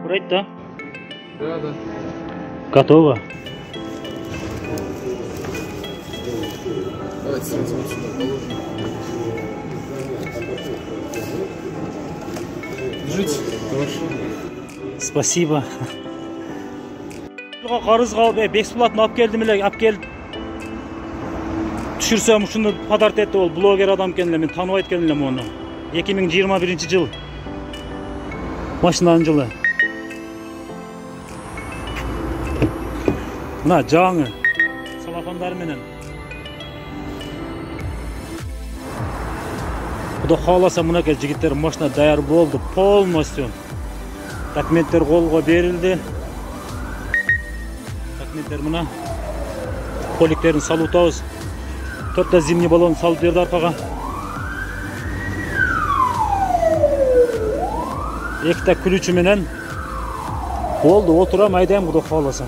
Аккурат, да? Да. Готово. Давайте сразу вот сюда положим. Держите. Хорошо. Спасибо. Қарыз қалып, бексплатно алып келдім еле, алып келіп. Түшірсем шуны подарок етті, ол блогер адам екенле, мен танып айткенлем оны. 2021 жыл. Машинаның жылы. Мына жаңы салафандар менен. Құда қаласа мынакей жігіттер машина даяр болды полностью. Документтер қолға берілді. Документтер мына. Поликтерін салутауыз. 4 зимний баллон салып берді арқаға. 2 ключі менен болды, отырам, айдайым құда қаласа.